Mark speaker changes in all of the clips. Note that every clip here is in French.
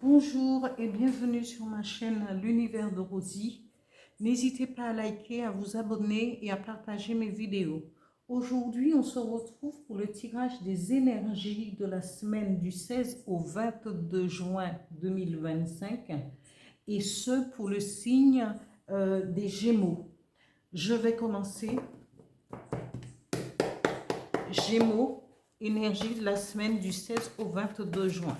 Speaker 1: Bonjour et bienvenue sur ma chaîne L'Univers de Rosie. N'hésitez pas à liker, à vous abonner et à partager mes vidéos. Aujourd'hui, on se retrouve pour le tirage des énergies de la semaine du 16 au 22 juin 2025 et ce pour le signe des Gémeaux. Je vais commencer. Gémeaux, énergie de la semaine du 16 au 22 juin.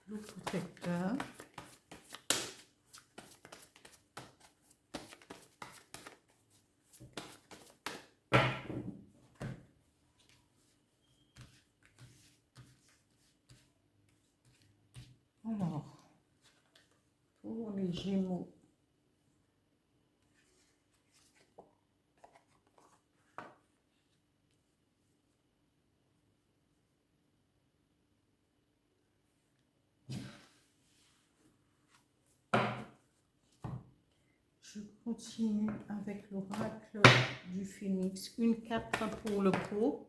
Speaker 1: Le protecteur. Alors, pour les Gémeaux, je continue avec l'oracle du Phénix. Une carte pour le pot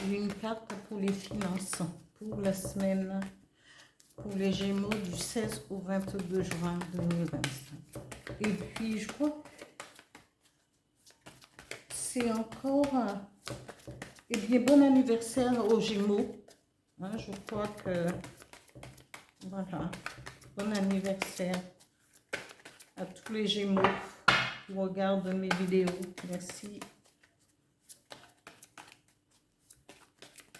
Speaker 1: et une carte pour les finances pour la semaine pour les Gémeaux du 16 au 22 juin 2025. Et puis, je crois que c'est encore... Eh bien, bon anniversaire aux Gémeaux. Hein, je crois que... Voilà. Bon anniversaire à tous les Gémeaux qui regardent mes vidéos. Merci.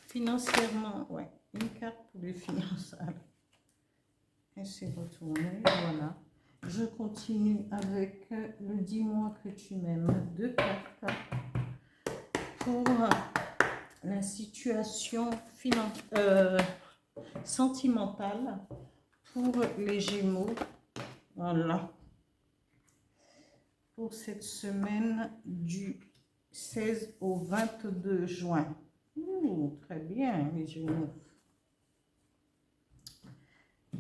Speaker 1: Financièrement, ouais. Une carte pour les finances. Et c'est retourné. Voilà. Je continue avec le dis-moi que tu m'aimes. Deux cartes pour la situation sentimentale pour les Gémeaux. Voilà. Pour cette semaine du 16 au 22 juin. Ouh, très bien, les Gémeaux.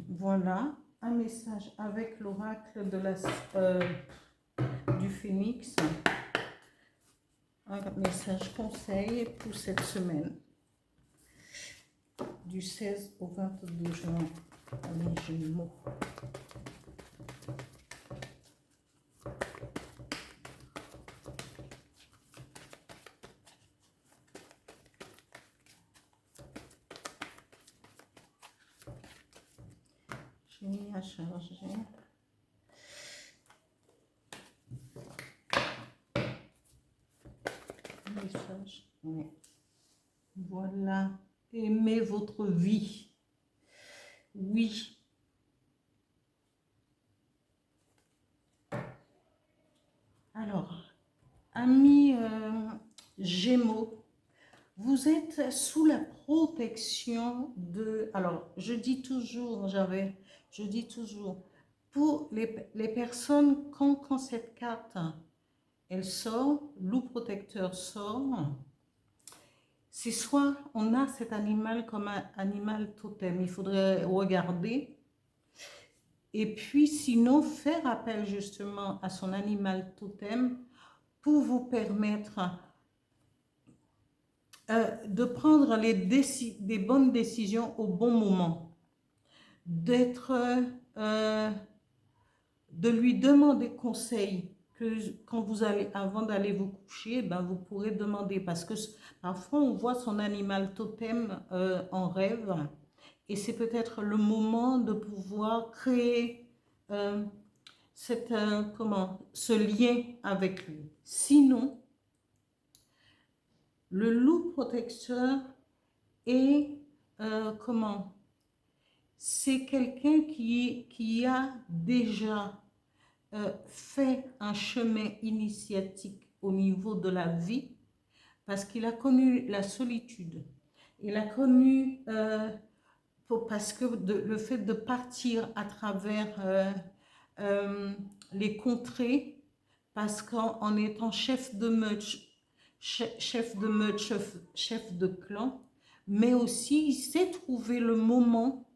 Speaker 1: Voilà, un message avec l'oracle de du Phénix. Un message conseil pour cette semaine du 16 au 22 juin. Les Gémeaux. J'ai mis à charger. Message. Oui. Voilà. Aimez votre vie. Oui. Alors, amis Gémeaux, vous êtes sous la protection de... Alors, je dis toujours, pour les personnes, quand cette carte, elle sort, loup protecteur sort, c'est soit on a cet animal comme un animal totem, il faudrait regarder, et puis sinon faire appel justement à son animal totem pour vous permettre de prendre des bonnes décisions au bon moment, de lui demander conseil, que quand vous allez, avant d'aller vous coucher, ben vous pourrez demander, parce que parfois on voit son animal totem en rêve, et c'est peut-être le moment de pouvoir créer ce lien avec lui. Sinon, le loup protecteur est, c'est quelqu'un qui a déjà fait un chemin initiatique au niveau de la vie, parce qu'il a connu la solitude. Il a connu, parce que le fait de partir à travers les contrées, parce qu'en étant chef de meute, chef de clan, mais aussi il sait trouver le moment,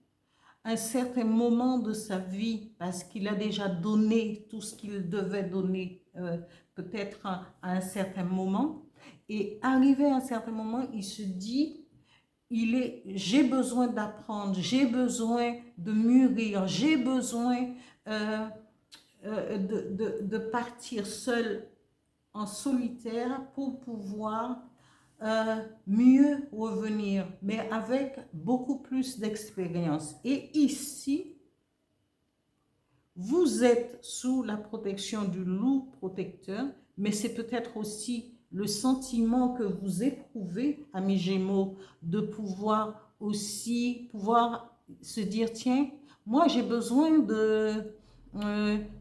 Speaker 1: un certain moment de sa vie, parce qu'il a déjà donné tout ce qu'il devait donner, peut-être à un certain moment. Et arrivé à un certain moment, il se dit, j'ai besoin d'apprendre, j'ai besoin de mûrir, j'ai besoin de partir seul en solitaire pour pouvoir mieux revenir, mais avec beaucoup plus d'expérience. Et ici, vous êtes sous la protection du loup protecteur, mais c'est peut-être aussi le sentiment que vous éprouvez, amis Gémeaux, de pouvoir aussi se dire, tiens, moi j'ai besoin de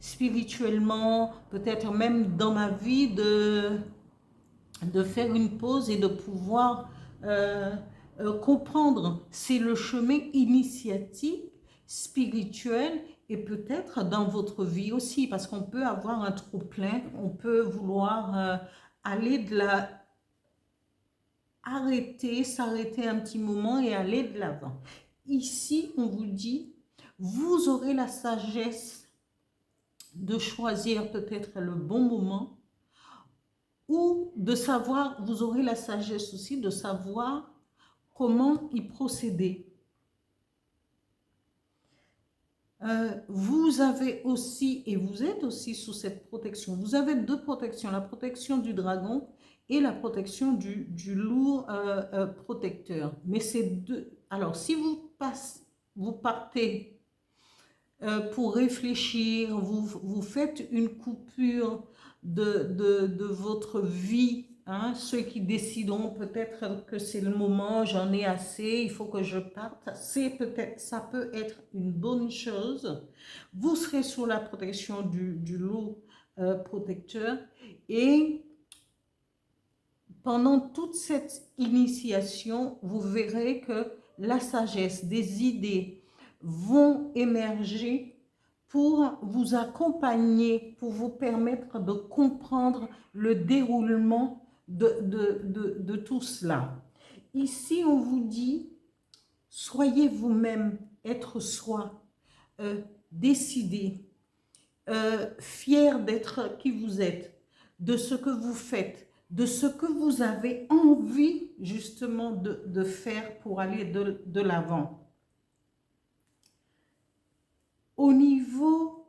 Speaker 1: spirituellement, peut-être même dans ma vie, de faire une pause et de pouvoir comprendre. C'est le chemin initiatique, spirituel, et peut-être dans votre vie aussi, parce qu'on peut avoir un trop-plein, on peut vouloir aller de la... arrêter, s'arrêter un petit moment et aller de l'avant. Ici, on vous dit, vous aurez la sagesse de choisir peut-être le bon moment, ou de savoir, vous aurez la sagesse aussi de savoir comment y procéder. Vous avez aussi, et vous êtes aussi sous cette protection, vous avez deux protections, la protection du dragon et la protection du loup protecteur. Mais c'est deux. Alors, si vous partez pour réfléchir, vous faites une coupure de votre vie, hein, ceux qui décideront peut-être que c'est le moment, j'en ai assez, il faut que je parte, ça peut être une bonne chose. Vous serez sous la protection du loup protecteur, et pendant toute cette initiation, vous verrez que la sagesse, des idées vont émerger pour vous accompagner, pour vous permettre de comprendre le déroulement de tout cela. Ici, on vous dit, soyez vous-même, être soi, décidez, fier d'être qui vous êtes, de ce que vous faites, de ce que vous avez envie justement de faire pour aller de l'avant. Au niveau,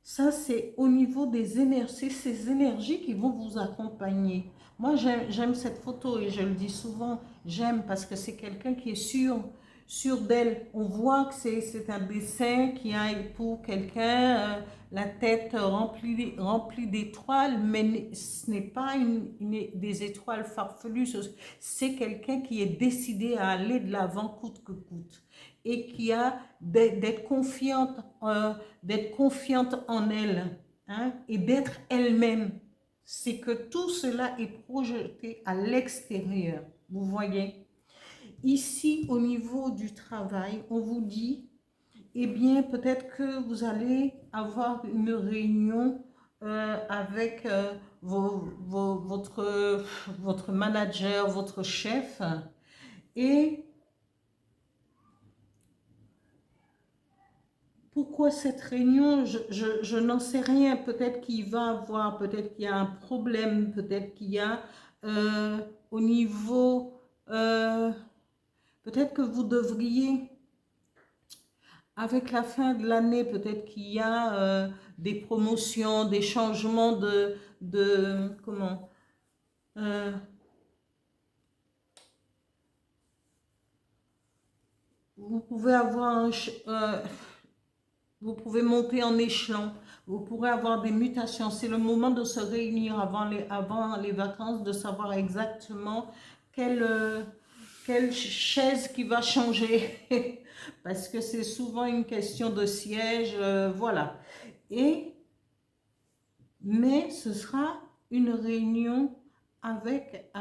Speaker 1: ça c'est au niveau des énergies, ces énergies qui vont vous accompagner. Moi j'aime cette photo et je le dis souvent, j'aime parce que c'est quelqu'un qui est sûr d'elle. On voit que c'est un dessin qui a pour quelqu'un la tête remplie d'étoiles, mais ce n'est pas des étoiles farfelues, c'est quelqu'un qui est décidé à aller de l'avant coûte que coûte, et qui a d'être confiante en elle, hein, et d'être elle-même. C'est que tout cela est projeté à l'extérieur, vous voyez. Ici, au niveau du travail, on vous dit, eh bien, peut-être que vous allez avoir une réunion avec votre manager, votre chef, et pourquoi cette réunion, je n'en sais rien. Peut-être qu'il va avoir, peut-être qu'il y a un problème, peut-être qu'il y a au niveau, peut-être que vous devriez, avec la fin de l'année, peut-être qu'il y a des promotions, des changements comment, vous pouvez avoir vous pouvez monter en échelon, vous pourrez avoir des mutations. C'est le moment de se réunir avant les vacances, de savoir exactement quelle chaise qui va changer. Parce que c'est souvent une question de siège, voilà. Mais ce sera une réunion avec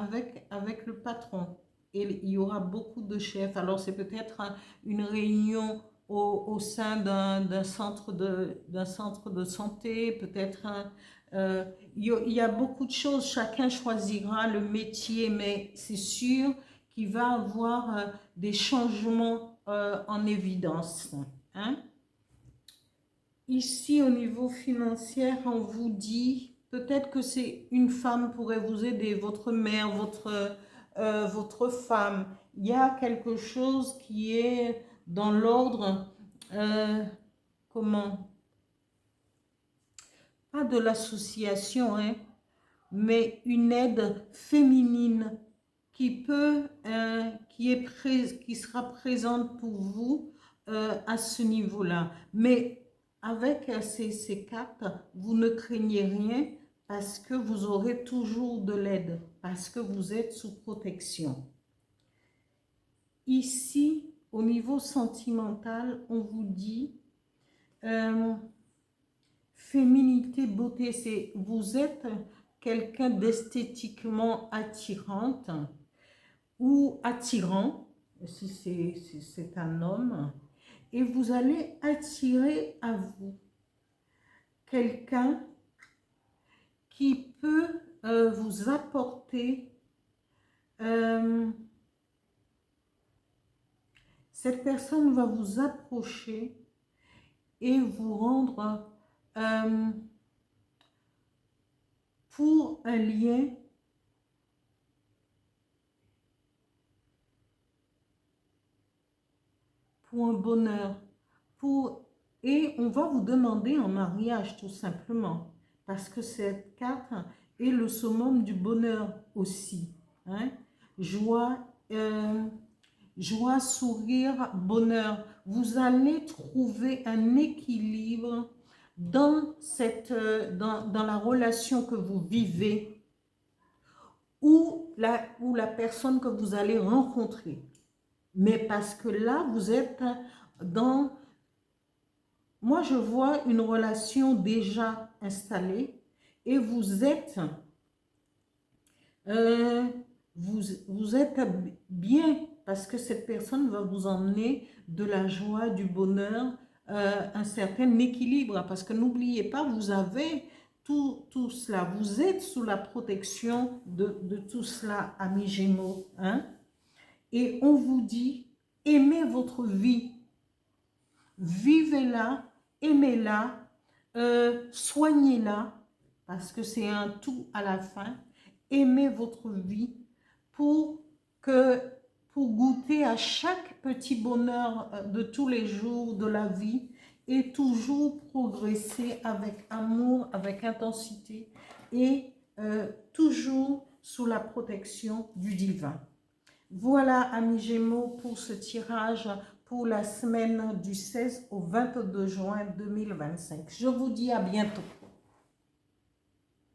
Speaker 1: le patron. Et il y aura beaucoup de chefs. Alors c'est peut-être une réunion au sein d'un centre de santé, peut-être il y a beaucoup de choses, chacun choisira le métier, mais c'est sûr qui va avoir des changements en évidence. Hein? Ici, au niveau financier, on vous dit, peut-être que c'est une femme pourrait vous aider, votre mère, votre femme. Il y a quelque chose qui est dans l'ordre, comment? Pas de l'association, hein, mais une aide féminine qui qui sera présente pour vous à ce niveau-là. Mais avec ces cartes, vous ne craignez rien parce que vous aurez toujours de l'aide, parce que vous êtes sous protection. Ici, au niveau sentimental, on vous dit féminité, beauté, c'est vous êtes quelqu'un d'esthétiquement attirante ou attirant, si c'est un homme, et vous allez attirer à vous quelqu'un qui peut vous apporter, cette personne va vous approcher et vous rendre pour un lien pour un bonheur, et on va vous demander en mariage tout simplement, parce que cette carte est le summum du bonheur aussi. Hein? Joie, joie, sourire, bonheur. Vous allez trouver un équilibre dans la relation que vous vivez ou la personne que vous allez rencontrer. Mais parce que là, vous êtes dans... Moi, je vois une relation déjà installée et vous êtes bien parce que cette personne va vous emmener de la joie, du bonheur, un certain équilibre. Parce que n'oubliez pas, vous avez tout cela. Vous êtes sous la protection de tout cela, amis Gémeaux. Hein? Et on vous dit, aimez votre vie. Vivez-la, aimez-la, soignez-la, parce que c'est un tout à la fin. Aimez votre vie pour goûter à chaque petit bonheur de tous les jours de la vie et toujours progresser avec amour, avec intensité et toujours sous la protection du divin. Voilà, amis Gémeaux, pour ce tirage pour la semaine du 16 au 22 juin 2025. Je vous dis à bientôt.